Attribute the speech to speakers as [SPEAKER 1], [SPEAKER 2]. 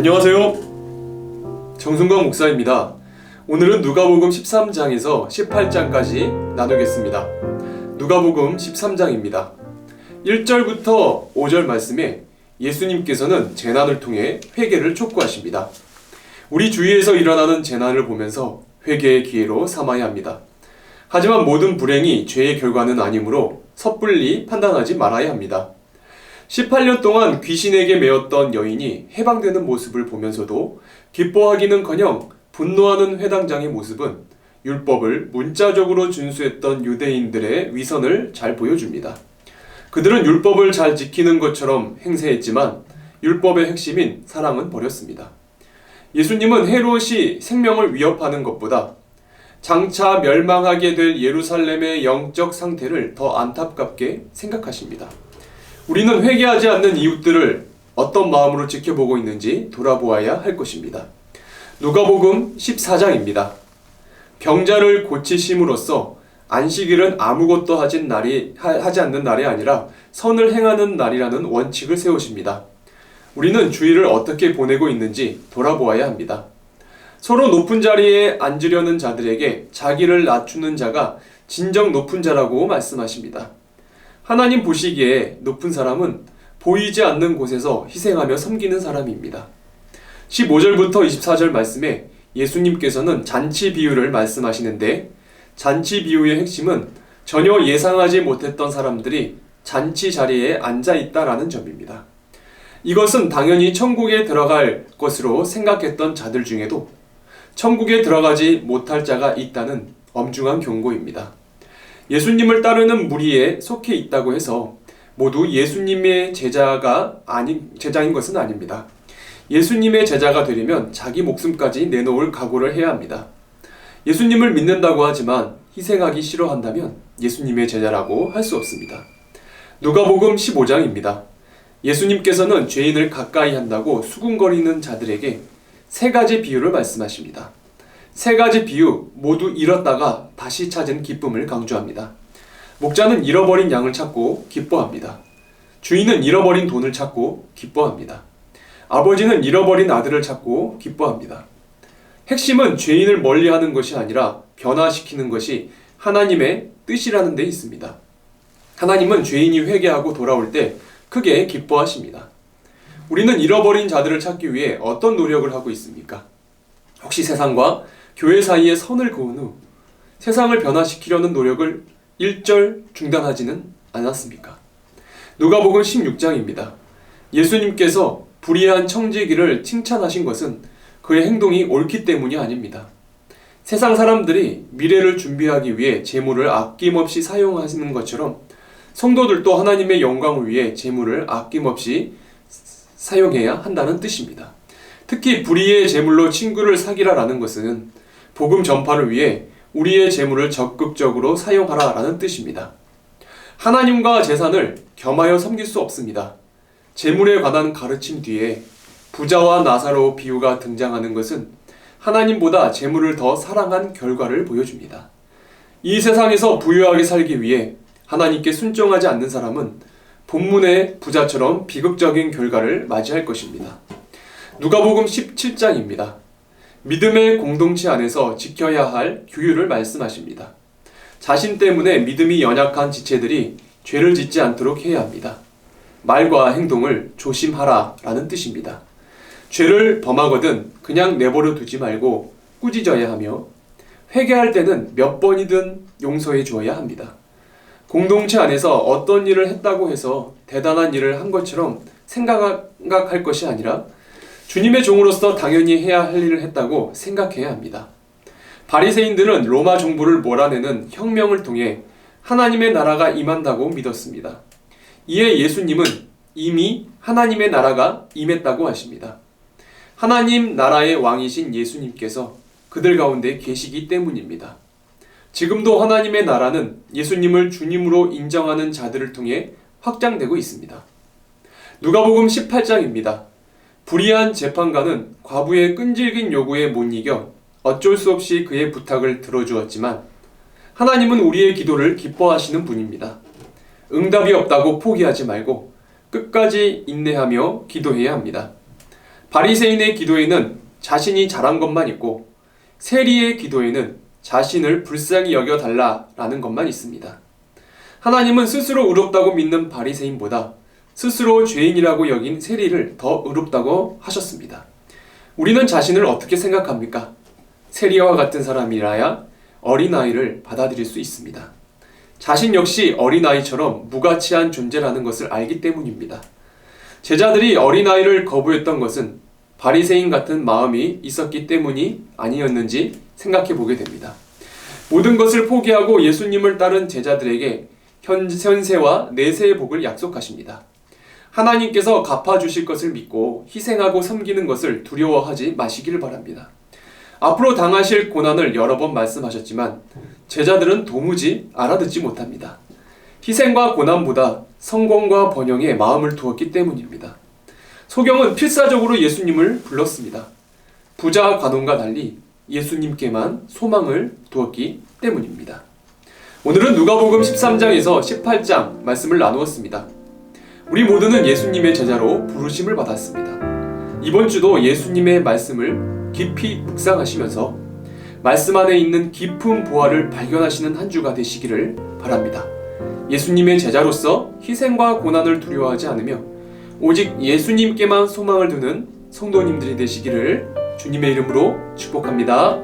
[SPEAKER 1] 안녕하세요. 정순광 목사입니다. 오늘은 누가복음 13장에서 18장까지 나누겠습니다. 누가복음 13장입니다. 1절부터 5절 말씀에 예수님께서는 재난을 통해 회개를 촉구하십니다. 우리 주위에서 일어나는 재난을 보면서 회개의 기회로 삼아야 합니다. 하지만 모든 불행이 죄의 결과는 아니므로 섣불리 판단하지 말아야 합니다. 18년 동안 귀신에게 매였던 여인이 해방되는 모습을 보면서도 기뻐하기는커녕 분노하는 회당장의 모습은 율법을 문자적으로 준수했던 유대인들의 위선을 잘 보여줍니다. 그들은 율법을 잘 지키는 것처럼 행세했지만 율법의 핵심인 사랑은 버렸습니다. 예수님은 헤롯이 생명을 위협하는 것보다 장차 멸망하게 될 예루살렘의 영적 상태를 더 안타깝게 생각하십니다. 우리는 회개하지 않는 이웃들을 어떤 마음으로 지켜보고 있는지 돌아보아야 할 것입니다. 누가복음 14장입니다. 병자를 고치심으로써 안식일은 아무것도 하지 않는 날이 아니라 선을 행하는 날이라는 원칙을 세우십니다. 우리는 주일을 어떻게 보내고 있는지 돌아보아야 합니다. 서로 높은 자리에 앉으려는 자들에게 자기를 낮추는 자가 진정 높은 자라고 말씀하십니다. 하나님 보시기에 높은 사람은 보이지 않는 곳에서 희생하며 섬기는 사람입니다. 15절부터 24절 말씀에 예수님께서는 잔치 비유를 말씀하시는데 잔치 비유의 핵심은 전혀 예상하지 못했던 사람들이 잔치 자리에 앉아 있다라는 점입니다. 이것은 당연히 천국에 들어갈 것으로 생각했던 자들 중에도 천국에 들어가지 못할 자가 있다는 엄중한 경고입니다. 예수님을 따르는 무리에 속해 있다고 해서 모두 예수님의 제자인 것은 아닙니다. 예수님의 제자가 되려면 자기 목숨까지 내놓을 각오를 해야 합니다. 예수님을 믿는다고 하지만 희생하기 싫어한다면 예수님의 제자라고 할 수 없습니다. 누가복음 15장입니다. 예수님께서는 죄인을 가까이 한다고 수군거리는 자들에게 세 가지 비유를 말씀하십니다. 세 가지 비유 모두 잃었다가 다시 찾은 기쁨을 강조합니다. 목자는 잃어버린 양을 찾고 기뻐합니다. 주인은 잃어버린 돈을 찾고 기뻐합니다. 아버지는 잃어버린 아들을 찾고 기뻐합니다. 핵심은 죄인을 멀리하는 것이 아니라 변화시키는 것이 하나님의 뜻이라는 데 있습니다. 하나님은 죄인이 회개하고 돌아올 때 크게 기뻐하십니다. 우리는 잃어버린 자들을 찾기 위해 어떤 노력을 하고 있습니까? 혹시 세상과 교회 사이에 선을 그은 후 세상을 변화시키려는 노력을 일절 중단하지는 않았습니까? 누가복음 16장입니다. 예수님께서 불의한 청지기를 칭찬하신 것은 그의 행동이 옳기 때문이 아닙니다. 세상 사람들이 미래를 준비하기 위해 재물을 아낌없이 사용하시는 것처럼 성도들도 하나님의 영광을 위해 재물을 아낌없이 사용해야 한다는 뜻입니다. 특히 불의의 재물로 친구를 사귀라라는 것은 복음 전파를 위해 우리의 재물을 적극적으로 사용하라라는 뜻입니다. 하나님과 재산을 겸하여 섬길 수 없습니다. 재물에 관한 가르침 뒤에 부자와 나사로 비유가 등장하는 것은 하나님보다 재물을 더 사랑한 결과를 보여줍니다. 이 세상에서 부유하게 살기 위해 하나님께 순종하지 않는 사람은 본문의 부자처럼 비극적인 결과를 맞이할 것입니다. 누가복음 17장입니다. 믿음의 공동체 안에서 지켜야 할 규율을 말씀하십니다. 자신 때문에 믿음이 연약한 지체들이 죄를 짓지 않도록 해야 합니다. 말과 행동을 조심하라 라는 뜻입니다. 죄를 범하거든 그냥 내버려 두지 말고 꾸짖어야 하며 회개할 때는 몇 번이든 용서해 주어야 합니다. 공동체 안에서 어떤 일을 했다고 해서 대단한 일을 한 것처럼 생각할 것이 아니라 주님의 종으로서 당연히 해야 할 일을 했다고 생각해야 합니다. 바리새인들은 로마 정부를 몰아내는 혁명을 통해 하나님의 나라가 임한다고 믿었습니다. 이에 예수님은 이미 하나님의 나라가 임했다고 하십니다. 하나님 나라의 왕이신 예수님께서 그들 가운데 계시기 때문입니다. 지금도 하나님의 나라는 예수님을 주님으로 인정하는 자들을 통해 확장되고 있습니다. 누가복음 18장입니다. 불의한 재판관은 과부의 끈질긴 요구에 못 이겨 어쩔 수 없이 그의 부탁을 들어주었지만 하나님은 우리의 기도를 기뻐하시는 분입니다. 응답이 없다고 포기하지 말고 끝까지 인내하며 기도해야 합니다. 바리새인의 기도에는 자신이 잘한 것만 있고 세리의 기도에는 자신을 불쌍히 여겨달라라는 것만 있습니다. 하나님은 스스로 의롭다고 믿는 바리새인보다 스스로 죄인이라고 여긴 세리를 더 의롭다고 하셨습니다. 우리는 자신을 어떻게 생각합니까? 세리와 같은 사람이라야 어린아이를 받아들일 수 있습니다. 자신 역시 어린아이처럼 무가치한 존재라는 것을 알기 때문입니다. 제자들이 어린아이를 거부했던 것은 바리새인 같은 마음이 있었기 때문이 아니었는지 생각해 보게 됩니다. 모든 것을 포기하고 예수님을 따른 제자들에게 현세와 내세의 복을 약속하십니다. 하나님께서 갚아주실 것을 믿고 희생하고 섬기는 것을 두려워하지 마시기를 바랍니다. 앞으로 당하실 고난을 여러 번 말씀하셨지만 제자들은 도무지 알아듣지 못합니다. 희생과 고난보다 성공과 번영에 마음을 두었기 때문입니다. 소경은 필사적으로 예수님을 불렀습니다. 부자 관원과 달리 예수님께만 소망을 두었기 때문입니다. 오늘은 누가복음 13장에서 18장 말씀을 나누었습니다. 우리 모두는 예수님의 제자로 부르심을 받았습니다. 이번 주도 예수님의 말씀을 깊이 묵상하시면서 말씀 안에 있는 깊은 보화를 발견하시는 한 주가 되시기를 바랍니다. 예수님의 제자로서 희생과 고난을 두려워하지 않으며 오직 예수님께만 소망을 두는 성도님들이 되시기를 주님의 이름으로 축복합니다.